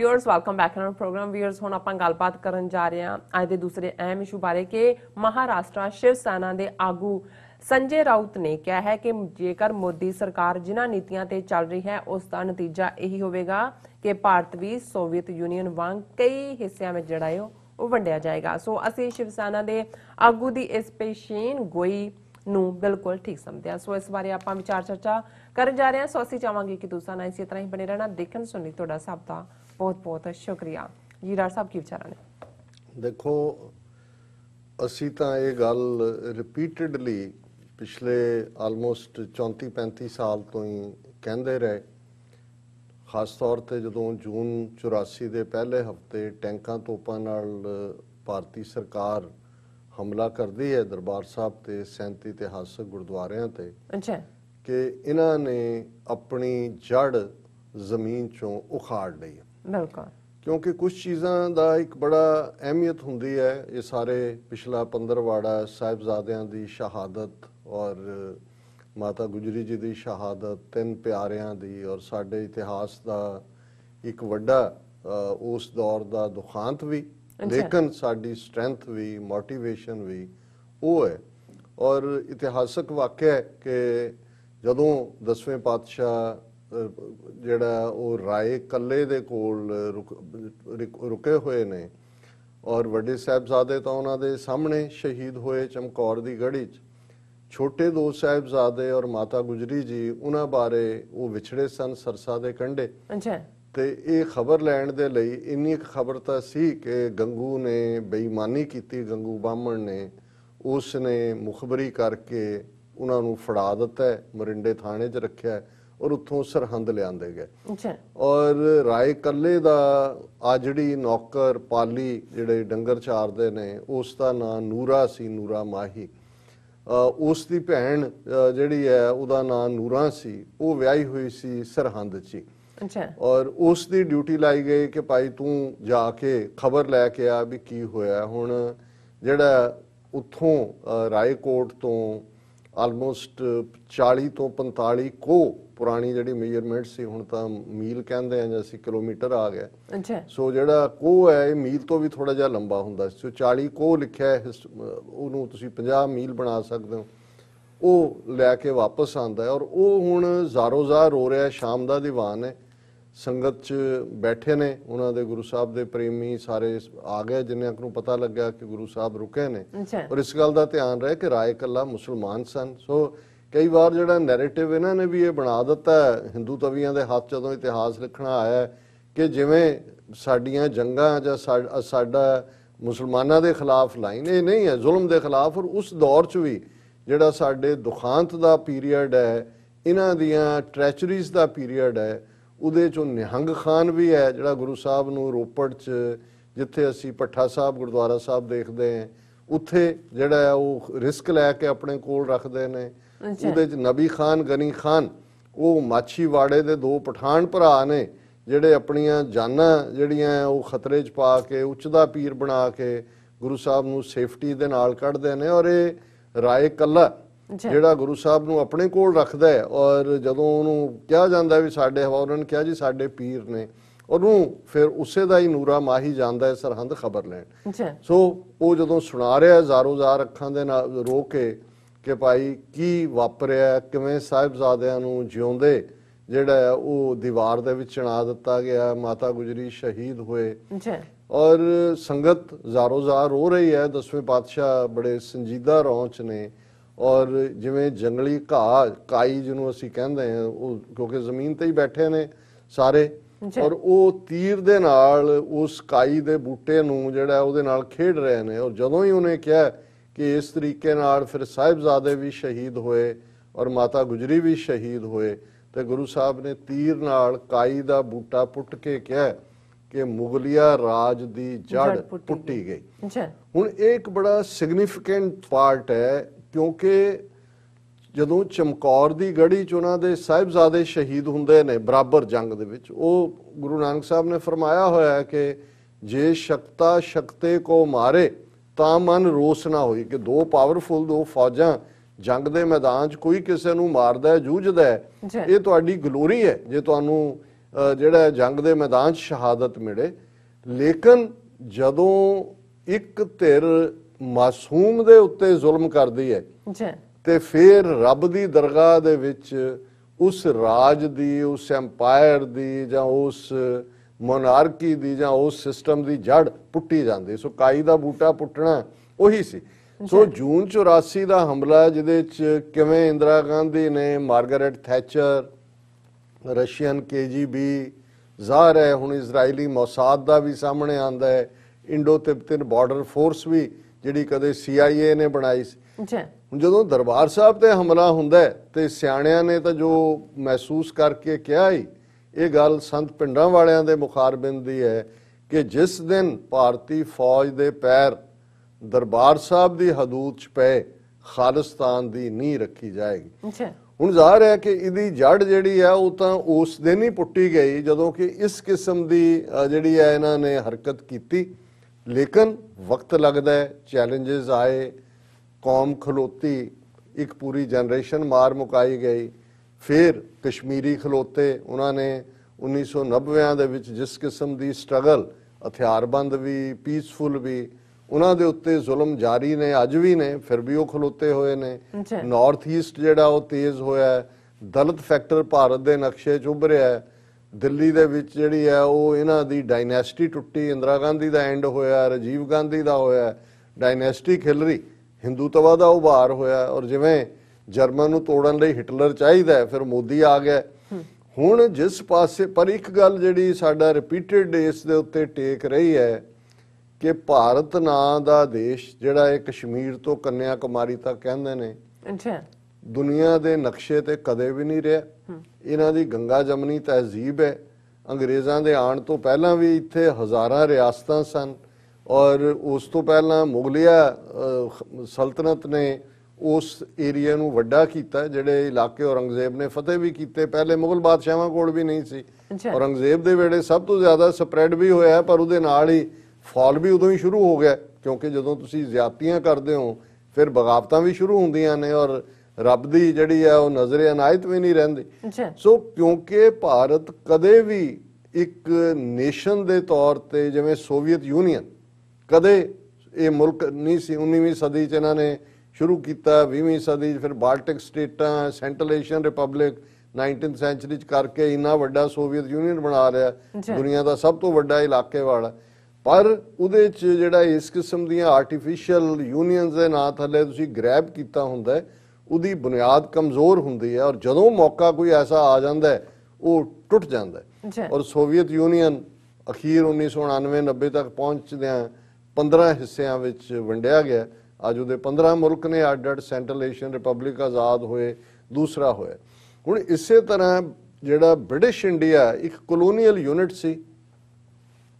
Viewers welcome back on program. Viewers हुण आपां गलबात करन जा रहे हां अज दे दूसरे अहम इशू बारे कि महाराष्ट्र शिव सेना दे आगू संजय राउत ने कहा है कि जेकर मोदी सरकार जिन्हां नीतियां ते चल रही है उसका नतीजा यही होवेगा कि भारत भी सोवियत यूनियन वांग कई हिस्सिਆਂ में जिहड़ा है ਉਹ ਵੰਡਿਆ ਜਾਏਗਾ। सो ਅਸੀਂ शिव सेना ਦੇ ਆਗੂ ਦੀ ਇਸ ਪੇਸ਼ੀਨ ਗੋਈ ਨੂੰ ਬਿਲਕੁਲ ਠੀਕ ਸਮਝਦੇ ਹਾਂ। ਸੋ ਇਸ ਬਾਰੇ ਆਪਾਂ ਵਿਚਾਰ ਚਰਚਾ ਕਰਨ ਜਾ ਰਹੇ ਹਾਂ। ਸੋ ਅਸੀਂ ਚਾਹਾਂਗੇ ਕਿ ਤੁਸੀਂ ਨਾਲ ਇਸੇ ਤਰ੍ਹਾਂ ਹੀ ਬਣੇ ਰਹਿਣਾ। ਦੇਖਣ ਸੁਣਨ ਲਈ ਤੁਹਾਡਾ ਸਭ ਦਾ बहुत बहुत शुक्रिया जी। डॉक्टर साहब की विचार ने देखो असी तो ये गल रिपीटडली पिछले आलमोस्ट 34-35 साल तो ही कहते रहे, खास तौर पर जो जून 84 के पहले हफ्ते टैंकों तोपों नाल भारती सरकार हमला करती है दरबार साहब ते 37 इतिहासक गुरुद्वारियां ते अच्छा कि इन्हां ने अपनी जड़ जमीन चों उखाड़ ली है। बिल्कुल, क्योंकि कुछ चीज़ों का एक बड़ा अहमियत होंदी है। ये सारे पिछला पंद्रवाड़ा साहिबजादियां दी शहादत और माता गुजरी जी दी शहादत, तीन प्यारियां दी और साडे इतिहास का एक वड्डा उस दौर का दुखांत भी, लेकिन साडी स्ट्रेंथ भी, मोटिवेशन भी वो है। और इतिहासक वाक़या है कि जदों 10वें पातशाह ਜਿਹੜਾ ਉਹ ਰਾਏ ਕੱਲੇ ਦੇ ਕੋਲ ਰੁਕੇ ਹੋਏ ਨੇ ਔਰ ਵੱਡੇ ਸਾਹਿਬਜ਼ਾਦੇ ਤਾਂ ਉਹਨਾਂ ਦੇ ਸਾਹਮਣੇ ਸ਼ਹੀਦ ਹੋਏ ਚਮਕੌਰ ਦੀ ਗੜੀ 'ਚ। ਛੋਟੇ ਦੋ ਸਾਹਿਬਜ਼ਾਦੇ ਔਰ ਮਾਤਾ ਗੁਜਰੀ ਜੀ ਉਹਨਾਂ ਬਾਰੇ ਉਹ ਵਿਛੜੇ ਸਨ ਸਰਸਾ ਦੇ ਕੰਢੇ। ਤੇ ਇਹ ਖਬਰ ਲੈਣ ਦੇ ਲਈ ਇੰਨੀ ਇੱਕ ਖਬਰ ਤਾਂ ਸੀ ਕਿ ਗੰਗੂ ਨੇ ਬੇਈਮਾਨੀ ਕੀਤੀ, ਗੰਗੂ ਬਾਹਮਣ ਨੇ ਉਸ ਨੇ ਮੁਖਬਰੀ ਕਰਕੇ ਉਹਨਾਂ ਨੂੰ ਫੜਾ ਦਿੱਤਾ, ਮਰਿੰਡੇ ਥਾਣੇ 'ਚ ਰੱਖਿਆ और उत्थों सरहंद लियाते गए। और राय कल्ले दा आ जिहड़ी नौकर पाली जिहड़े डंगर चारदे ने उसका नाम नूरा सी, नूरा माही। उस दी भैन जिहड़ी है उहदा नाम नूरा सी, वो व्याही हुई सी सरहंद च। और उस दी ड्यूटी लाई गई कि भाई तू जाके खबर लैके आ भी की होया। हुण जिहड़ा उत्थों रायकोट तो आलमोस्ट 40 ਤੋਂ 45 को पुरानी जी मेजरमेंट से हुण तां मील कहते हैं जैसे किलोमीटर आ गया। सो जिहड़ा कोह है ये मील तो भी थोड़ा जिहा लंबा हुंदा सी। सो 40 कोह लिखिआ उहनूं तुसीं 50 मील बना सकदे हो। वो लैके वापस आंदा है और वो हुण ज़ारो ज़ार रो रहा है। शाम का दीवान है, संगत च बैठे ने उन्हां दे गुरु साहब दे प्रेमी सारे आ गए जिन्हां नूं पता लग्या कि गुरु साहब रुके ने। और इस गल का ध्यान रहे कि राय कल्ला मुसलमान सन। सो कई बार जो नैरेटिव इन्हों ने भी ये बना दिता है हिंदू तवियां के हाथ जो इतिहास लिखना आया कि जिमें साडियां जंगां जां साडा मुसलमानों के खिलाफ लाइन ये नहीं है, जुल्म के खिलाफ। और उस दौर च भी जिहड़ा साडे दुखांत का पीरीयड है, इन्हां दियां ट्रैचरीज का पीरीयड है, उहदे चों निहंग खान भी है जिहड़ा गुरु साहब नूं रोपड़ च जिथे असीं भट्ठा साहब गुरुद्वारा साहब देखते हैं उत्थे जिहड़ा है वो रिस्क लैके अपने कोल रखते हैं। ਉਹਦੇ ਚ ਨਬੀ ਖਾਨ ਗਨੀ ਖਾਨ ਉਹ ਮਾਛੀਵਾੜੇ ਦੇ ਦੋ ਪਠਾਨ ਭਰਾ ਨੇ ਜਿਹੜੇ ਆਪਣੀਆਂ ਜਾਨਾਂ ਜਿਹੜੀਆਂ ਉਹ ਖਤਰੇ 'ਚ ਪਾ ਕੇ ਉੱਚਦਾ ਪੀਰ ਬਣਾ ਕੇ ਗੁਰੂ ਸਾਹਿਬ ਨੂੰ ਸੇਫਟੀ ਦੇ ਨਾਲ ਕੱਢਦੇ ਨੇ। ਔਰ ਇਹ ਰਾਏ ਕੱਲਾ ਜਿਹੜਾ ਗੁਰੂ ਸਾਹਿਬ ਨੂੰ ਆਪਣੇ ਕੋਲ ਰੱਖਦਾ ਹੈ ਔਰ ਜਦੋਂ ਉਹਨੂੰ ਕਿਹਾ ਜਾਂਦਾ ਵੀ ਸਾਡੇ ਹਵਾ ਉਹਨਾਂ ਨੇ ਕਿਹਾ ਜੀ ਸਾਡੇ ਪੀਰ ਨੇ, ਉਹਨੂੰ ਫਿਰ ਉਸੇ ਦਾ ਹੀ ਨੂਰਾ ਮਾਹੀ ਜਾਂਦਾ ਹੈ ਸਰਹੰਦ ਖਬਰ ਲੈਣ। ਸੋ ਉਹ ਜਦੋਂ ਸੁਣਾ ਰਿਹਾ ਜ਼ਾਰੋ ਜ਼ਾਰ ਅੱਖਾਂ ਦੇ ਨਾਲ ਰੋ ਕੇ कि भाई की वापरिया, किवें साहिबजादियां नूं जिउंदे जिहड़ा है वो दीवार दे विच चढ़ा दिता गया, माता गुजरी शहीद होए और संगत ज़ारो ज़ार रो रही है। 10वें पातशाह बड़े संजीदा रौंच ने और जिवें जंगली घाह काई जिन्हों असीं कहंदे हैं वो क्योंकि जमीन ते ही बैठे ने सारे और वो तीर दे नाल उस काई दे बूटे नूं जिहड़ा उहदे नाल खेड रहे ने। और जदों ही उन्हें कहा कि इस तरीके नाल फिर साहिबजादे भी शहीद होए और माता गुजरी भी शहीद होए तो गुरु साहब ने तीर नाल काई दा बूटा पुट के कहा कि मुगलिया राज दी जड़ पुट्टी गई। हुण एक बड़ा सिग्निफिकेंट पार्ट है क्योंकि जदों चमकौर दी गढ़ी च उन्हां दे साहिबजादे शहीद हुंदे ने बराबर जंग दे विच, वो गुरु नानक साहब ने फरमाया होया है कि जे शक्ता शक्ते को मारे ਤਾਂ ਮਨ ਰੋਸ ਨਾ ਹੋਈ। कि दो पावरफुल दो फौजां जंग के मैदान च कोई किसी नूं मारदा है जूझदा है, ये तुहाडी गलोरी है। जे तुहानूं ਜਿਹੜਾ ਜੰਗ ਦੇ ਮੈਦਾਨ 'ਚ ਸ਼ਹਾਦਤ ਮਿਲੇ। ਲੇਕਿਨ ਜਦੋਂ ਇੱਕ ਧਿਰ ਮਾਸੂਮ ਦੇ ਉੱਤੇ ਜ਼ੁਲਮ ਕਰਦੀ ਹੈ ਤੇ ਫਿਰ ਰੱਬ ਦੀ ਦਰਗਾਹ ਦੇ ਵਿੱਚ ਉਸ ਰਾਜ ਦੀ, ਉਸ ਐਮਪਾਇਰ ਦੀ ਜਾਂ ਉਸ ਮੋਨਾਰਕੀ ਦੀ ਜਾਂ ਉਸ ਸਿਸਟਮ ਦੀ ਜੜ ਪੁੱਟੀ ਜਾਂਦੀ। ਸੋ ਕਾਈ ਦਾ ਬੂਟਾ ਪੁੱਟਣਾ ਉਹੀ ਸੀ। ਸੋ ਜੂਨ 84 ਦਾ ਹਮਲਾ, ਜਿਹਦੇ 'ਚ ਕਿਵੇਂ ਇੰਦਰਾ ਗਾਂਧੀ ਨੇ, ਮਾਰਗਰੇਟ ਥੈਚਰ, ਰਸ਼ੀਅਨ KGB, ਜ਼ਾਹਰ ਹੈ ਹੁਣ ਇਜ਼ਰਾਈਲੀ ਮੌਸਾਦ ਦਾ ਵੀ ਸਾਹਮਣੇ ਆਂਦਾ ਹੈ, ਇੰਡੋ ਤਿੱਬਤਨ ਬਾਰਡਰ ਫੋਰਸ ਵੀ ਜਿਹੜੀ ਕਦੇ CIA ਨੇ ਬਣਾਈ ਸੀ। ਹੁਣ ਜਦੋਂ ਦਰਬਾਰ ਸਾਹਿਬ ਤੇ ਹਮਲਾ ਹੁੰਦਾ ਤੇ ਸਿਆਣਿਆਂ ਨੇ ਤਾਂ ਜੋ ਮਹਿਸੂਸ ਕਰਕੇ ਕਿਹਾ ਹੀ, ਇਹ ਗੱਲ ਸੰਤ ਪਿੰਡਾਂ ਵਾਲਿਆਂ ਦੇ ਮੁਖਾਰਬਿੰਦ ਦੀ ਹੈ ਕਿ ਜਿਸ ਦਿਨ ਭਾਰਤੀ ਫੌਜ ਦੇ ਪੈਰ ਦਰਬਾਰ ਸਾਹਿਬ ਦੀ ਹਦੂਦ 'ਚ ਪਏ, ਖਾਲਿਸਤਾਨ ਦੀ ਨੀਂਹ ਰੱਖੀ ਜਾਏਗੀ। ਹੁਣ ਜ਼ਾਹਰ ਹੈ ਕਿ ਇਹਦੀ ਜੜ ਜਿਹੜੀ ਹੈ ਉਹ ਤਾਂ ਉਸ ਦਿਨ ਹੀ ਪੁੱਟੀ ਗਈ ਜਦੋਂ ਕਿ ਇਸ ਕਿਸਮ ਦੀ ਜਿਹੜੀ ਹੈ ਇਹਨਾਂ ਨੇ ਹਰਕਤ ਕੀਤੀ। ਲੇਕਿਨ ਵਕਤ ਲੱਗਦਾ ਹੈ, ਚੈਲੰਜਸ ਆਏ, ਕੌਮ ਖਲੋਤੀ, ਇੱਕ ਪੂਰੀ ਜਨਰੇਸ਼ਨ ਮਾਰ ਮੁਕਾਈ ਗਈ। ਫਿਰ ਕਸ਼ਮੀਰੀ ਖਲੋਤੇ, ਉਹਨਾਂ ਨੇ 1990 ਦੇ ਵਿੱਚ ਜਿਸ ਕਿਸਮ ਦੀ ਸਟਰਗਲ, ਹਥਿਆਰਬੰਦ ਵੀ, ਪੀਸਫੁਲ ਵੀ, ਉਹਨਾਂ ਦੇ ਉੱਤੇ ਜ਼ੁਲਮ ਜਾਰੀ ਨੇ, ਅੱਜ ਵੀ ਨੇ, ਫਿਰ ਵੀ ਉਹ ਖਲੋਤੇ ਹੋਏ ਨੇ। ਨਾਰਥ ਈਸਟ ਜਿਹੜਾ ਉਹ ਤੇਜ਼ ਹੋਇਆ, ਦਲਿਤ ਫੈਕਟਰ ਭਾਰਤ ਦੇ ਨਕਸ਼ੇ 'ਚ ਉੱਭਰਿਆ। ਦਿੱਲੀ ਦੇ ਵਿੱਚ ਜਿਹੜੀ ਹੈ ਉਹ ਇਹਨਾਂ ਦੀ ਡਾਇਨੈਸਟੀ ਟੁੱਟੀ, ਇੰਦਰਾ ਗਾਂਧੀ ਦਾ ਐਂਡ ਹੋਇਆ, ਰਾਜੀਵ ਗਾਂਧੀ ਦਾ ਹੋਇਆ, ਡਾਇਨੈਸਟੀ ਖਿਲ ਰਹੀ, ਹਿੰਦੂਤਵਾ ਦਾ ਉਭਾਰ ਹੋਇਆ। ਔਰ ਜਿਵੇਂ ਜਰਮਨ ਨੂੰ ਤੋੜਨ ਲਈ ਹਿਟਲਰ ਚਾਹੀਦਾ, ਫਿਰ ਮੋਦੀ ਆ ਗਿਆ। ਹੁਣ ਜਿਸ ਪਾਸੇ ਪਰ ਇੱਕ ਗੱਲ ਜਿਹੜੀ ਸਾਡਾ ਰਿਪੀਟਡ ਇਸ ਦੇ ਉੱਤੇ ਟੇਕ ਰਹੀ ਹੈ ਕਿ ਭਾਰਤ ਨਾਂ ਦਾ ਦੇਸ਼ ਜਿਹੜਾ ਇਹ ਕਸ਼ਮੀਰ ਤੋਂ ਕੰਨਿਆ ਕੁਮਾਰੀ ਤੱਕ ਕਹਿੰਦੇ ਨੇ, ਦੁਨੀਆ ਦੇ ਨਕਸ਼ੇ ਤੇ ਕਦੇ ਵੀ ਨਹੀਂ ਰਿਹਾ। ਇਹਨਾਂ ਦੀ ਗੰਗਾ ਜਮਨੀ ਤਹਿਜ਼ੀਬ ਹੈ। ਅੰਗਰੇਜ਼ਾਂ ਦੇ ਆਉਣ ਤੋਂ ਪਹਿਲਾਂ ਵੀ ਇੱਥੇ ਹਜ਼ਾਰਾਂ ਰਿਆਸਤਾਂ ਸਨ ਔਰ ਉਸ ਤੋਂ ਪਹਿਲਾਂ ਮੁਗਲਿਆ ਸਲਤਨਤ ਨੇ ਉਸ ਏਰੀਆ ਨੂੰ ਵੱਡਾ ਕੀਤਾ। ਜਿਹੜੇ ਇਲਾਕੇ ਔਰੰਗਜ਼ੇਬ ਨੇ ਫਤਿਹ ਵੀ ਕੀਤੇ, ਪਹਿਲੇ ਮੁਗਲ ਬਾਦਸ਼ਾਹਾਂ ਕੋਲ ਵੀ ਨਹੀਂ ਸੀ। ਔਰੰਗਜ਼ੇਬ ਦੇ ਵੇਲੇ ਸਭ ਤੋਂ ਜ਼ਿਆਦਾ ਸਪਰੈਡ ਵੀ ਹੋਇਆ, ਪਰ ਉਹਦੇ ਨਾਲ ਹੀ ਫਾਲ ਵੀ ਉਦੋਂ ਹੀ ਸ਼ੁਰੂ ਹੋ ਗਿਆ, ਕਿਉਂਕਿ ਜਦੋਂ ਤੁਸੀਂ ਜ਼ਿਆਦਤੀਆਂ ਕਰਦੇ ਹੋ ਫਿਰ ਬਗਾਵਤਾਂ ਵੀ ਸ਼ੁਰੂ ਹੁੰਦੀਆਂ ਨੇ ਔਰ ਰੱਬ ਦੀ ਜਿਹੜੀ ਹੈ ਉਹ ਨਜ਼ਰੇ ਅਨਾਇਤ ਵੀ ਨਹੀਂ ਰਹਿੰਦੀ। ਸੋ ਕਿਉਂਕਿ ਭਾਰਤ ਕਦੇ ਵੀ ਇੱਕ ਨੇਸ਼ਨ ਦੇ ਤੌਰ ਤੇ, ਜਿਵੇਂ ਸੋਵੀਅਤ ਯੂਨੀਅਨ, ਕਦੇ ਇਹ ਮੁਲਕ ਨਹੀਂ ਸੀ। 19ਵੀਂ ਸਦੀ 'ਚ ਇਹਨਾਂ ਨੇ ਸ਼ੁਰੂ ਕੀਤਾ, 20ਵੀਂ ਸਦੀ 'ਚ ਫਿਰ ਬਾਲਟਿਕ ਸਟੇਟਾਂ, central Asian republic 19th sanctuary 'ਚ ਕਰਕੇ ਇੰਨਾ ਵੱਡਾ ਸੋਵੀਅਤ ਯੂਨੀਅਨ ਬਣਾ ਲਿਆ, ਦੁਨੀਆ ਦਾ ਸਭ ਤੋਂ ਵੱਡਾ ਇਲਾਕੇ ਵਾਲਾ। ਪਰ ਉਹਦੇ 'ਚ ਜਿਹੜਾ ਇਸ ਕਿਸਮ ਦੀਆਂ ਆਰਟੀਫਿਸ਼ੀਅਲ ਯੂਨੀਅਨਸ ਦੇ ਨਾਂ ਥੱਲੇ ਤੁਸੀਂ ਗ੍ਰੈਬ ਕੀਤਾ ਹੁੰਦਾ ਹੈ, ਉਹਦੀ ਬੁਨਿਆਦ ਕਮਜ਼ੋਰ ਹੁੰਦੀ ਹੈ ਔਰ ਜਦੋਂ ਮੌਕਾ ਕੋਈ ਐਸਾ ਆ ਜਾਂਦਾ ਹੈ ਉਹ ਟੁੱਟ ਜਾਂਦਾ ਹੈ। ਔਰ ਸੋਵੀਅਤ ਯੂਨੀਅਨ ਅਖੀਰ 1999-90 ਤੱਕ ਪਹੁੰਚਦਿਆਂ 15 ਹਿੱਸਿਆਂ ਵਿੱਚ ਵੰਡਿਆ ਗਿਆ। ਅੱਜ ਉਹਦੇ 15 ਮੁਲਕ ਨੇ ਅੱਡ-ਅੱਡ, ਸੈਂਟਰਲ ਏਸ਼ੀਅਨ ਰਿਪਬਲਿਕ ਆਜ਼ਾਦ ਹੋਏ, ਦੂਸਰਾ ਹੋਇਆ। ਹੁਣ ਇਸੇ ਤਰ੍ਹਾਂ ਜਿਹੜਾ ਬ੍ਰਿਟਿਸ਼ ਇੰਡੀਆ ਇੱਕ ਕਲੋਨੀਅਲ ਯੂਨਿਟ ਸੀ,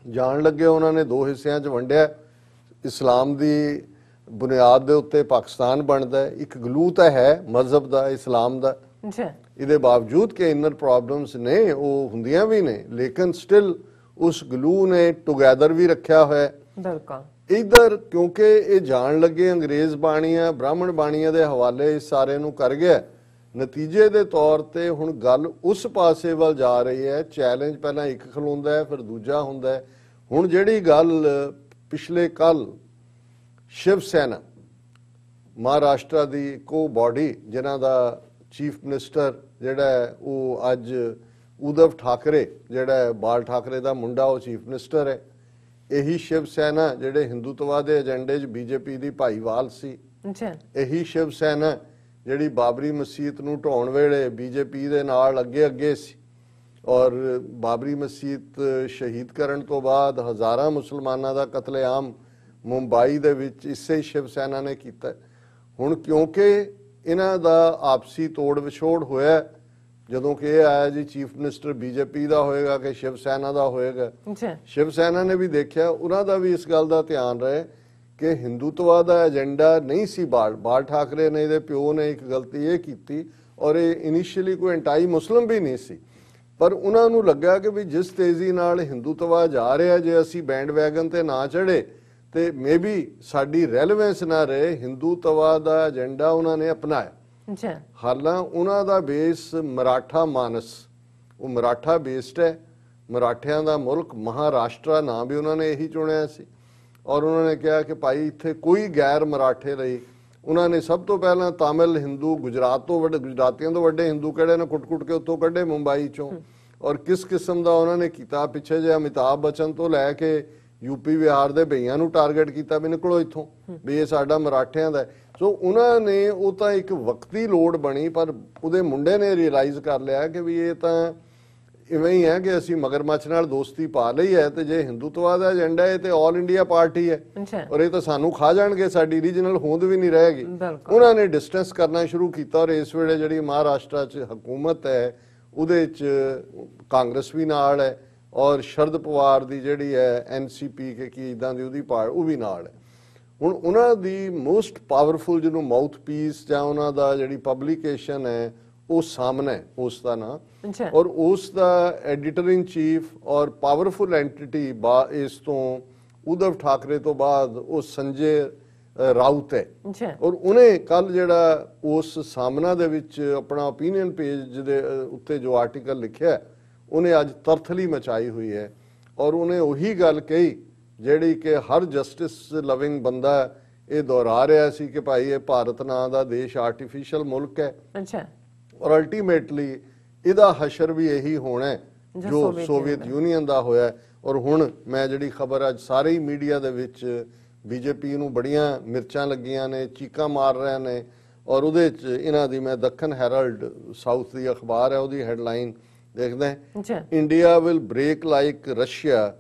ਜਾਣ ਲੱਗੇ ਉਹਨਾਂ ਨੇ 2 ਹਿੱਸਿਆਂ 'ਚ ਵੰਡਿਆ। ਇਸਲਾਮ ਦੀ ਬੁਨਿਆਦ ਦੇ ਉੱਤੇ ਪਾਕਿਸਤਾਨ ਬਣਦਾ ਹੈ। ਇੱਕ ਗਲੂ ਤਾਂ ਹੈ ਮਜ਼ਹਬ ਦਾ, ਇਸਲਾਮ ਦਾ। ਇਹਦੇ ਬਾਵਜੂਦ ਕਿ ਇਨਰ ਪ੍ਰੋਬਲਮਸ ਨੇ, ਉਹ ਹੁੰਦੀਆਂ ਵੀ ਨੇ, ਲੇਕਿਨ ਸਟਿਲ ਉਸ ਗਲੂ ਨੇ ਟੁਗੈਦਰ ਵੀ ਰੱਖਿਆ ਹੋਇਆ। ਬਿਲਕੁਲ ਇਧਰ ਕਿਉਂਕਿ ਇਹ ਜਾਣ ਲੱਗੇ ਅੰਗਰੇਜ਼ ਬਾਣੀਆਂ, ਬ੍ਰਾਹਮਣ ਬਾਣੀਆਂ ਦੇ ਹਵਾਲੇ ਇਸ ਸਾਰੇ ਨੂੰ ਕਰ ਗਿਆ। ਨਤੀਜੇ ਦੇ ਤੌਰ ਤੇ ਹੁਣ ਗੱਲ ਉਸ ਪਾਸੇ ਵੱਲ ਜਾ ਰਹੀ ਹੈ। ਚੈਲੰਜ ਪਹਿਲਾਂ ਇੱਕ ਖਲੋਂਦਾ ਹੈ, ਫਿਰ ਦੂਜਾ ਹੁੰਦਾ ਹੈ। ਹੁਣ ਜਿਹੜੀ ਗੱਲ ਪਿਛਲੇ ਕੱਲ ਸ਼ਿਵ ਸੈਨਾ, ਮਹਾਰਾਸ਼ਟਰ ਦੀ ਇੱਕੋ ਬਾਡੀ ਜਿਨ੍ਹਾਂ ਦਾ ਚੀਫ ਮਿਨਿਸਟਰ ਜਿਹੜਾ ਹੈ ਉਹ ਅੱਜ ਉਦਵ ਠਾਕਰੇ, ਜਿਹੜਾ ਹੈ ਬਾਲ ਠਾਕਰੇ ਦਾ ਮੁੰਡਾ, ਉਹ ਚੀਫ ਮਿਨਿਸਟਰ ਹੈ। ਇਹੀ ਸ਼ਿਵ ਸੈਨਾ ਜਿਹੜੇ ਹਿੰਦੂਤਵਾ ਦੇ ਏਜੰਡੇ 'ਚ BJP ਦੀ ਭਾਈਵਾਲ ਸੀ, ਇਹੀ ਸ਼ਿਵ ਸੈਨਾ ਜਿਹੜੀ ਬਾਬਰੀ ਮਸਜਿਦ ਨੂੰ ਢਾਉਣ ਵੇਲੇ BJP ਦੇ ਨਾਲ ਅੱਗੇ ਸੀ ਔਰ ਬਾਬਰੀ ਮਸਜਿਦ ਸ਼ਹੀਦ ਕਰਨ ਤੋਂ ਬਾਅਦ ਹਜ਼ਾਰਾਂ ਮੁਸਲਮਾਨਾਂ ਦਾ ਕਤਲੇਆਮ ਮੁੰਬਈ ਦੇ ਵਿੱਚ ਇਸੇ ਸ਼ਿਵ ਸੈਨਾ ਨੇ ਕੀਤਾ। ਹੁਣ ਕਿਉਂਕਿ ਇਹਨਾਂ ਦਾ ਆਪਸੀ ਤੋੜ ਵਿਛੋੜ ਹੋਇਆ, ਜਦੋਂ ਕਿ ਇਹ ਆਇਆ ਜੀ ਚੀਫ ਮਿਨਿਸਟਰ BJP ਦਾ ਹੋਏਗਾ ਕਿ ਸ਼ਿਵ ਸੈਨਾ ਦਾ ਹੋਏਗਾ, ਸ਼ਿਵ ਸੈਨਾ ਨੇ ਵੀ ਦੇਖਿਆ, ਉਹਨਾਂ ਦਾ ਵੀ ਇਸ ਗੱਲ ਦਾ ਧਿਆਨ ਰਹੇ ਕਿ ਹਿੰਦੂਤਵਾ ਦਾ ਏਜੰਡਾ ਨਹੀਂ ਸੀ। ਬਾਲ ਠਾਕਰੇ ਨੇ, ਇਹਦੇ ਪਿਓ ਨੇ ਇੱਕ ਗਲਤੀ ਇਹ ਕੀਤੀ ਔਰ ਇਹ ਇਨੀਸ਼ੀਅਲੀ ਕੋਈ ਐਂਟਾਈ ਮੁਸਲਿਮ ਵੀ ਨਹੀਂ ਸੀ, ਪਰ ਉਹਨਾਂ ਨੂੰ ਲੱਗਾ ਕਿ ਵੀ ਜਿਸ ਤੇਜ਼ੀ ਨਾਲ ਹਿੰਦੂਤਵਾ ਜਾ ਰਿਹਾ, ਜੇ ਅਸੀਂ ਬੈਂਡ ਵੈਗਨ ਤੇ ਨਾ ਚੜੇ ਤੇ ਮੇਬੀ ਸਾਡੀ ਰੈਲੇਵੈਂਸ ਨਾ ਰਹੇ। ਹਿੰਦੂਤਵਾ ਦਾ ਏਜੰਡਾ ਉਹਨਾਂ ਨੇ ਅਪਣਾਇਆ। ਹਾਲਾਂ ਉਹਨਾਂ ਦਾ ਬੇਸ ਮਰਾਠਾ ਮਾਨਸ, ਉਹ ਮਰਾਠਾ ਬੇਸਡ ਹੈ। ਮਰਾਠਿਆਂ ਦਾ ਮੁਲਕ ਮਹਾਰਾਸ਼ਟਰ ਨਾਂ ਵੀ ਉਹਨਾਂ ਨੇ ਇਹੀ ਚੁਣਿਆ ਸੀ ਔਰ ਉਹਨਾਂ ਨੇ ਕਿਹਾ ਕਿ ਭਾਈ ਇੱਥੇ ਕੋਈ ਗੈਰ ਮਰਾਠੇ ਲਈ ਉਹਨਾਂ ਨੇ ਸਭ ਤੋਂ ਪਹਿਲਾਂ ਤਾਮਿਲ ਹਿੰਦੂ ਗੁਜਰਾਤ ਤੋਂ ਵੱਡੇ ਗੁਜਰਾਤੀਆਂ ਤੋਂ ਵੱਡੇ ਹਿੰਦੂ ਕਿਹੜੇ ਨੇ ਕੁੱਟ-ਕੁੱਟ ਕੇ ਉੱਥੋਂ ਕੱਢੇ ਮੁੰਬਈ ਚੋਂ ਔਰ ਕਿਸ ਕਿਸਮ ਦਾ ਉਹਨਾਂ ਨੇ ਕੀਤਾ ਪਿੱਛੇ ਜੇ ਅਮਿਤਾਭ ਬੱਚਨ ਤੋਂ ਲੈ ਕੇ ਯੂਪੀ ਬਿਹਾਰ ਦੇ ਭਈਆਂ ਨੂੰ ਟਾਰਗੇਟ ਕੀਤਾ ਵੀ ਨਿਕਲੋ ਇੱਥੋਂ ਵੀ ਇਹ ਸਾਡਾ ਮਰਾਠਿਆਂ ਦਾ ਸੋ ਉਹਨਾਂ ਨੇ ਉਹ ਤਾਂ ਇੱਕ ਵਕਤੀ ਲੋੜ ਬਣੀ ਪਰ ਉਹਦੇ ਮੁੰਡੇ ਨੇ ਰਿਅਲਾਈਜ਼ ਕਰ ਲਿਆ ਕਿ ਵੀ ਇਹ ਤਾਂ ਇਵੇਂ ਹੀ ਹੈ ਕਿ ਅਸੀਂ ਮਗਰਮੱਛ ਨਾਲ ਦੋਸਤੀ ਪਾ ਲਈ ਹੈ ਤੇ ਜੇ ਹਿੰਦੂਤਵਾਦ ਦਾ ਏਜੰਡਾ ਹੈ ਤੇ ਆਲ ਇੰਡੀਆ ਪਾਰਟੀ ਹੈ ਔਰ ਇਹ ਤਾਂ ਸਾਨੂੰ ਖਾ ਜਾਣਗੇ ਸਾਡੀ ਰੀਜਨਲ ਹੋਂਦ ਵੀ ਨਹੀਂ ਰਹੇਗੀ ਉਹਨਾਂ ਨੇ ਡਿਸਟੈਂਸ ਕਰਨਾ ਸ਼ੁਰੂ ਕੀਤਾ ਔਰ ਇਸ ਵੇਲੇ ਜਿਹੜੀ ਮਹਾਰਾਸ਼ਟਰ 'ਚ ਹਕੂਮਤ ਹੈ ਉਹਦੇ 'ਚ ਕਾਂਗਰਸ ਵੀ ਨਾਲ ਹੈ ਔਰ ਸ਼ਰਦ ਪਵਾਰ ਦੀ ਜਿਹੜੀ ਹੈ ਐਨਸੀਪੀ ਕਿ ਕੀ ਇਦਾਂ ਦੀ ਉਹਦੀ ਪਾਰਟੀ ਉਹ ਵੀ ਨਾਲ ਹੈ ਹੁਣ ਉਹਨਾਂ ਦੀ ਮੋਸਟ ਪਾਵਰਫੁਲ ਜਿਹਨੂੰ ਮਾਊਥ ਪੀਸ ਜਾਂ ਉਹਨਾਂ ਦਾ ਜਿਹੜੀ ਪਬਲਿਕੇਸ਼ਨ ਹੈ ਉਹ ਸਾਹਮਣੇ ਉਸ ਦਾ ਨਾਂ ਔਰ ਉਸ ਦਾ ਐਡੀਟਰ ਇਨ ਚੀਫ ਔਰ ਪਾਵਰਫੁਲ ਐਂਟੀਟੀ ਇਸ ਤੋਂ ਉद्धਵ ਠਾਕਰੇ ਤੋਂ ਬਾਅਦ ਉਹ ਸੰਜੇ ਰਾਉਤ ਹੈ ਔਰ ਉਹਨੇ ਕੱਲ ਜਿਹੜਾ ਉਸ ਸਾਹਮਣਾ ਦੇ ਵਿੱਚ ਆਪਣਾ ਓਪੀਨੀਅਨ ਪੇਜ ਦੇ ਉੱਤੇ ਜੋ ਆਰਟੀਕਲ ਲਿਖਿਆ ਉਹਨੇ ਅੱਜ ਤਰਥਲੀ ਮਚਾਈ ਹੋਈ ਹੈ ਔਰ ਉਹਨੇ ਉਹੀ ਗੱਲ ਕਹੀ ਜਿਹੜੀ ਕਿ ਹਰ ਜਸਟਿਸ ਲਵਿੰਗ ਬੰਦਾ ਇਹ ਦੁਹਰਾ ਰਿਹਾ ਸੀ ਕਿ ਭਾਈ ਇਹ ਭਾਰਤ ਨਾਂ ਦਾ ਦੇਸ਼ ਆਰਟੀਫੀਸ਼ੀਅਲ ਮੁਲਕ ਹੈ ਔਰ ਅਲਟੀਮੇਟਲੀ ਇਹਦਾ ਹਸ਼ਰ ਵੀ ਇਹੀ ਹੋਣਾ ਜੋ ਸੋਵੀਅਤ ਯੂਨੀਅਨ ਦਾ ਹੋਇਆ ਔਰ ਹੁਣ ਮੈਂ ਜਿਹੜੀ ਖਬਰ ਅੱਜ ਸਾਰੇ ਹੀ ਮੀਡੀਆ ਦੇ ਵਿੱਚ ਬੀਜੇਪੀ ਨੂੰ ਬੜੀਆਂ ਮਿਰਚਾਂ ਲੱਗੀਆਂ ਨੇ ਚੀਕਾਂ ਮਾਰ ਰਹੇ ਨੇ ਔਰ ਉਹਦੇ 'ਚ ਇਹਨਾਂ ਦੀ ਮੈਂ ਦੱਖਣ ਹੈਰਲਡ ਸਾਊਥ ਦੀ ਅਖਬਾਰ ਹੈ ਉਹਦੀ ਹੈਡਲਾਈਨ ਦੇਖਦੇ India will break like Russia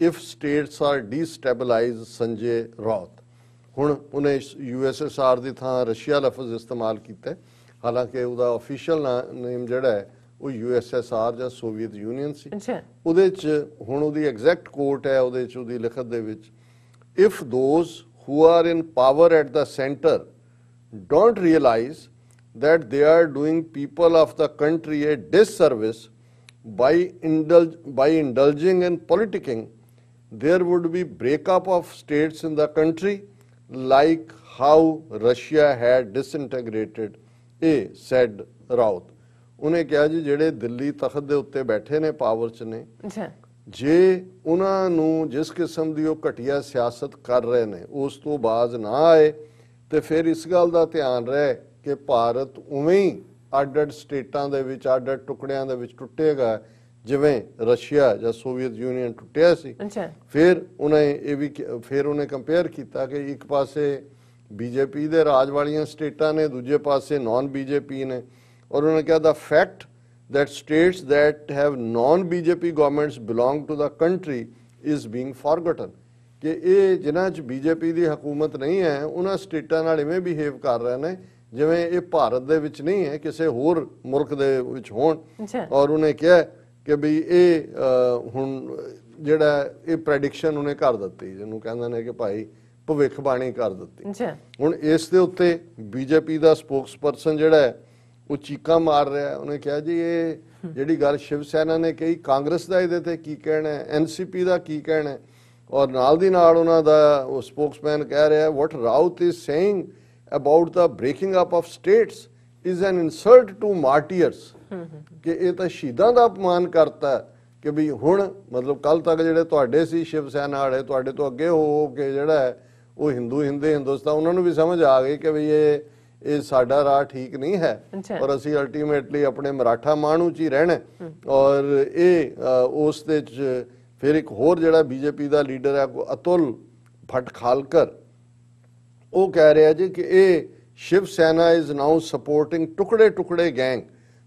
if states are destabilise Sanjay Raut ਹੁਣ ਉਹਨੇ USSR ਦੀ ਥਾਂ ਰਸ਼ੀਆ ਲਫ਼ਜ਼ ਇਸਤੇਮਾਲ ਕੀਤਾ ਹਾਲਾਂਕਿ ਉਹਦਾ ਆਫੀਸ਼ੀਅਲ ਨੇਮ ਜਿਹੜਾ ਹੈ ਉਹ USSR ਜਾਂ ਸੋਵੀਅਤ ਯੂਨੀਅਨ ਸੀ ਉਹਦੇ 'ਚ ਹੁਣ ਉਹਦੀ ਐਗਜ਼ੈਕਟ ਕੋਟ ਹੈ ਉਹਦੇ 'ਚ ਉਹਦੀ ਲਿਖਤ ਦੇ ਵਿੱਚ if those who are in power at the center don't realize that they are doing people of the country a disservice by indulging in politicking, there would be breakup of states in the country like how Russia had disintegrated, said Raut. ਉਹਨੇ ਕਿਹਾ ਜੀ ਜਿਹੜੇ ਦਿੱਲੀ ਤਖਤ ਦੇ ਉੱਤੇ ਬੈਠੇ ਨੇ power 'ਚ ਨੇ ਜੇ ਉਹਨਾਂ ਨੂੰ ਜਿਸ ਕਿਸਮ ਦੀ ਉਹ ਘਟੀਆ ਸਿਆਸਤ ਕਰ ਰਹੇ ਨੇ ਉਸ ਤੋਂ ਬਾਜ਼ ਨਾ ਆਏ ਤੇ ਫਿਰ ਇਸ ਗੱਲ ਦਾ ਧਿਆਨ ਰਹੇ ਕਿ ਭਾਰਤ ਉਵੇਂ ਹੀ ਅੱਡ-ਅੱਡ ਸਟੇਟਾਂ ਦੇ ਵਿੱਚ ਅੱਡ-ਅੱਡ ਟੁਕੜਿਆਂ ਦੇ ਵਿੱਚ ਟੁੱਟੇਗਾ ਜਿਵੇਂ ਰਸ਼ੀਆ ਜਾਂ ਸੋਵੀਅਤ ਯੂਨੀਅਨ ਟੁੱਟਿਆ ਸੀ ਫਿਰ ਉਹਨੇ ਕੰਪੇਅਰ ਕੀਤਾ ਕਿ ਇੱਕ ਪਾਸੇ ਬੀਜੇਪੀ ਦੇ ਰਾਜ ਵਾਲੀਆਂ ਸਟੇਟਾਂ ਨੇ ਦੂਜੇ ਪਾਸੇ ਨਾਨ ਬੀਜੇਪੀ ਨੇ ਔਰ ਉਹਨੇ ਕਿਹਾ ਦਾ fact that states that have non-BJP governments belong to the country is being forgotten ਕਿ ਇਹ ਜਿਨ੍ਹਾਂ 'ਚ BJP ਦੀ ਹਕੂਮਤ ਨਹੀਂ ਹੈ ਉਹਨਾਂ ਸਟੇਟਾਂ ਨਾਲ ਇਵੇਂ ਬਿਹੇਵ ਕਰ ਰਹੇ ਨੇ ਜਿਵੇਂ ਇਹ ਭਾਰਤ ਦੇ ਵਿੱਚ ਨਹੀਂ ਹੈ ਕਿਸੇ ਹੋਰ ਮੁਲਕ ਦੇ ਵਿੱਚ ਹੋਣ ਔਰ ਉਹਨੇ ਕਿਹਾ ਕਿ ਵੀ ਇਹ ਹੁਣ ਜਿਹੜਾ ਇਹ ਪ੍ਰੈਡਿਕਸ਼ਨ ਉਹਨੇ ਕਰ ਦਿੱਤੀ ਜਿਹਨੂੰ ਕਹਿੰਦੇ ਨੇ ਕਿ ਭਾਈ ਭਵਿੱਖਬਾਣੀ ਕਰ ਦਿੱਤੀ ਹੁਣ ਇਸ ਦੇ ਉੱਤੇ BJP ਦਾ ਸਪੋਕਸਪਰਸਨ ਜਿਹੜਾ ਹੈ ਉਹ ਚੀਕਾਂ ਮਾਰ ਰਿਹਾ ਉਹਨੇ ਕਿਹਾ ਜੀ ਇਹ ਜਿਹੜੀ ਗੱਲ ਸ਼ਿਵ ਸੈਨਾ ਨੇ ਕਹੀ ਕਾਂਗਰਸ ਦਾ ਇਹਦੇ ਤੇ ਕੀ ਕਹਿਣਾ NCP ਦਾ ਕੀ ਕਹਿਣਾ ਔਰ ਨਾਲ ਦੀ ਨਾਲ ਉਹਨਾਂ ਦਾ ਉਹ ਸਪੋਕਸਮੈਨ ਕਹਿ ਰਿਹਾ what Raut is saying about the breaking up of states is an insult to martyrs ਕਿ ਇਹ ਤਾਂ ਸ਼ਹੀਦਾਂ ਦਾ ਅਪਮਾਨ ਕਰਤਾ ਕਿ ਵੀ ਹੁਣ ਮਤਲਬ ਕੱਲ ਤੱਕ ਜਿਹੜੇ ਤੁਹਾਡੇ ਸੀ ਸ਼ਿਵ ਸੈਨਾ ਵਾਲੇ ਤੁਹਾਡੇ ਤੋਂ ਅੱਗੇ ਹੋ ਕੇ ਜਿਹੜਾ ਉਹ ਹਿੰਦੁਸਤਾਨ ਉਹਨਾਂ ਨੂੰ ਵੀ ਸਮਝ ਆ ਗਈ ਕਿ ਵੀ ਇਹ ਸਾਡਾ ਰਾਹ ਠੀਕ ਨਹੀਂ ਹੈ ਔਰ ਅਸੀਂ ਅਲਟੀਮੇਟਲੀ ਆਪਣੇ ਮਰਾਠਾ ਮਾਣੂ 'ਚ ਹੀ ਰਹਿਣਾ ਔਰ ਇਹ ਉਸ ਦੇ 'ਚ ਫਿਰ ਇੱਕ ਹੋਰ ਜਿਹੜਾ BJP ਦਾ ਲੀਡਰ ਹੈ ਅਤੁਲ ਭਟਖਾਲਕਰ ਉਹ ਕਹਿ ਰਿਹਾ ਜੀ ਕਿ ਇਹ Shiv Sena is now supporting ਟੁਕੜੇ gang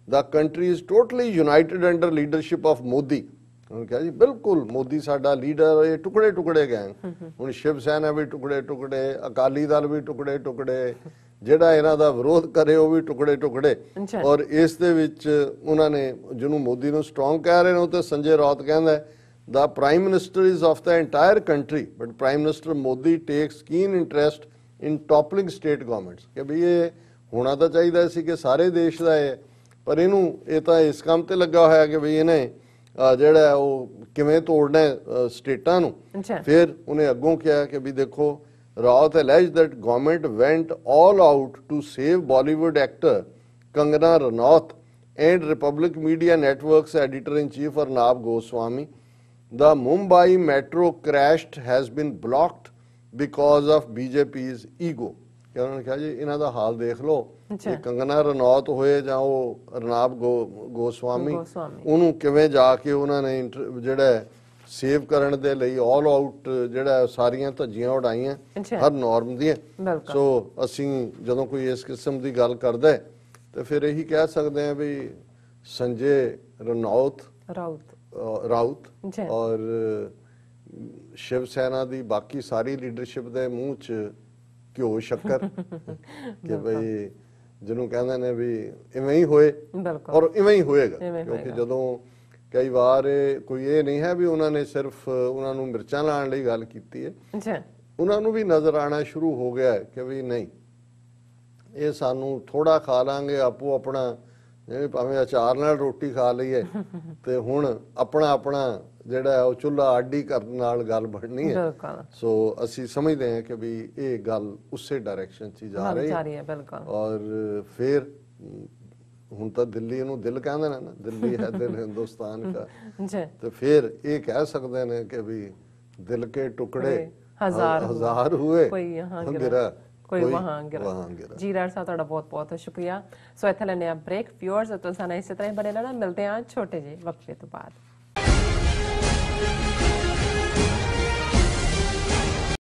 the country is totally United under leadership of Modi ਉਹਨੇ ਕਿਹਾ ਜੀ ਬਿਲਕੁਲ ਮੋਦੀ ਸਾਡਾ ਲੀਡਰ ਇਹ ਟੁਕੜੇ ਗੈਂਗ ਹੁਣ ਸ਼ਿਵ ਸੈਨਾ ਵੀ ਟੁਕੜੇ ਅਕਾਲੀ ਦਲ ਵੀ ਟੁਕੜੇ ਜਿਹੜਾ ਇਹਨਾਂ ਦਾ ਵਿਰੋਧ ਕਰੇ ਉਹ ਵੀ ਟੁਕੜੇ ਔਰ ਇਸ ਦੇ ਵਿੱਚ ਉਹਨਾਂ ਨੇ ਜਿਹਨੂੰ ਮੋਦੀ ਨੂੰ ਸਟਰੋਂਗ ਕਹਿ ਰਹੇ ਨੇ ਉਹ ਤੇ ਸੰਜੇ ਰਾਉਤ ਕਹਿੰਦਾ the prime minister is of the entire country but prime minister Modi takes keen interest in toppling state governments ਕਿ ਵੀ ਇਹ ਹੋਣਾ ਤਾਂ ਚਾਹੀਦਾ ਸੀ ਕਿ ਸਾਰੇ ਦੇਸ਼ ਦਾ ਹੈ ਪਰ ਇਹ ਤਾਂ ਇਸ ਕੰਮ ਤੇ ਲੱਗਾ ਹੋਇਆ ਕਿ ਵੀ ਇਹਨੇ ਜਿਹੜਾ ਉਹ ਕਿਵੇਂ ਤੋੜਨਾ ਸਟੇਟਾਂ ਨੂੰ ਫਿਰ ਉਹਨੇ ਅੱਗੋਂ ਕਿਹਾ ਕਿ ਵੀ ਦੇਖੋ Raut alleged that government went all out to save Bollywood actor Kangana Ranaut and Republic Media Network's editor-in-chief Arnab Goswami. The Mumbai metro crashed has been blocked because of BJP's ego. ਕਿ ਉਹਨਾਂ ਨੇ ਕਿਹਾ ਜੀ ਇਹਨਾਂ ਦਾ ਹਾਲ ਦੇਖ ਲਓ, ਇਹ ਕੰਗਨਾ ਰਣੌਤ ਹੋਏ ਜਾਂ ਉਹ ਅਰਨਾਬ ਗੋਸਵਾਮੀ, ਉਹਨੂੰ ਕਿਵੇਂ ਜਾ ਕੇ ਉਹਨਾਂ ਨੇ ਜਿਹੜਾ ਸੇਵ ਕਰਨ ਦੇ ਲਈ ਆਲ ਆਊਟ ਜਿਹੜਾ ਸਾਰੀਆਂ ਧੱਜੀਆਂ ਉਡਾਈਆਂ ਹਰ ਨੋਰਮ ਦੀਆਂ। ਸੋ ਅਸੀਂ ਜਦੋਂ ਕੋਈ ਇਸ ਕਿਸਮ ਦੀ ਗੱਲ ਕਰਦਾ ਹੈ ਤੇ ਫਿਰ ਇਹੀ ਕਹਿ ਸਕਦੇ ਹਾਂ ਵੀ ਸੰਜੇ ਰਾउत ਔਰ ਸ਼ਿਵ ਸੈਨਾ ਦੀ ਬਾਕੀ ਸਾਰੀ ਲੀਡਰਸ਼ਿਪ ਦੇ ਮੂੰਹ 'ਚ ਘਿਓ ਸ਼ੱਕਰ ਕਿ ਬਈ ਜਿਹਨੂੰ ਕਹਿੰਦੇ ਨੇ ਵੀ ਇਵੇਂ ਹੀ ਹੋਏ ਔਰ ਇਵੇਂ ਹੀ ਹੋਏਗਾ। ਕਿਉਂਕਿ ਜਦੋਂ ਕਈ ਵਾਰ ਕੋਈ ਇਹ ਨਹੀਂ ਹੈ ਵੀ ਉਹਨਾਂ ਨੇ ਸਿਰਫ ਉਹਨਾਂ ਨੂੰ ਮਿਰਚਾਂ ਲਾਉਣ ਲਈ ਗੱਲ ਕੀਤੀ ਹੈ, ਉਹਨਾਂ ਨੂੰ ਵੀ ਨਜ਼ਰ ਆਣਾ ਸ਼ੁਰੂ ਹੋ ਗਿਆ ਹੈ ਕਿ ਵੀ ਨਹੀਂ ਇਹ ਸਾਨੂੰ ਥੋੜਾ ਖਾ ਲਾਂਗੇ ਆਪੋ ਆਪਣਾ, ਜਿਵੇਂ ਭਾਵੇਂ ਅਚਾਰ ਨਾਲ ਰੋਟੀ ਖਾ ਲਈਏ ਤੇ ਹੁਣ ਆਪਣਾ ਆਪਣਾ ਜਿਹੜਾ ਉਹ ਚੁੱਲ੍ਹਾ ਆਡੀ ਕਰਨ ਨਾਲ ਗੱਲ ਬਣਨੀ ਹੈ। ਸੋ ਅਸੀਂ ਸਮਝਦੇ ਹਾਂ ਕਿ ਵੀ ਇਹ ਗੱਲ ਉਸੇ ਡਾਇਰੈਕਸ਼ਨ 'ਚ ਜਾ ਰਹੀ ਹੈ। ਔਰ ਫਿਰ ਹੁਣ ਤਾਂ ਦਿੱਲੀ ਨੂੰ ਦਿਲ ਕਹਿੰਦੇ ਨੇ ਨਾ, ਦਿੱਲੀ ਹੈ ਦਿਲ ਹਿੰਦੁਸਤਾਨ ਦਾ, ਤੇ ਫਿਰ ਇਹ ਕਹਿ ਸਕਦੇ ਨੇ ਕਿ ਵੀ ਦਿਲ ਕੇ ਟੁਕੜੇ ਹਜ਼ਾਰ ਹੁਏ, ਕੋਈ ਵਹਾਂ ਗਿਰਾ। ਜੀ ਰਾਜ ਸਾਹਿਬ ਤੁਹਾਡਾ ਬਹੁਤ ਬਹੁਤ ਸ਼ੁਕਰੀਆ। ਸੋ ਇੱਥੇ ਲੈਂਦੇ ਆ ਬ੍ਰੇਕ। ਵਿਊਅਰਸ ਤੁਸੀਂ ਇਸੇ ਤਰ੍ਹਾਂ ਹੀ ਬਣੇ ਰਹਿਣਾ, ਮਿਲਦੇ ਆ ਛੋਟੇ ਜਿਹੇ ਵਕਫੇ ਤੋਂ ਬਾਅਦ।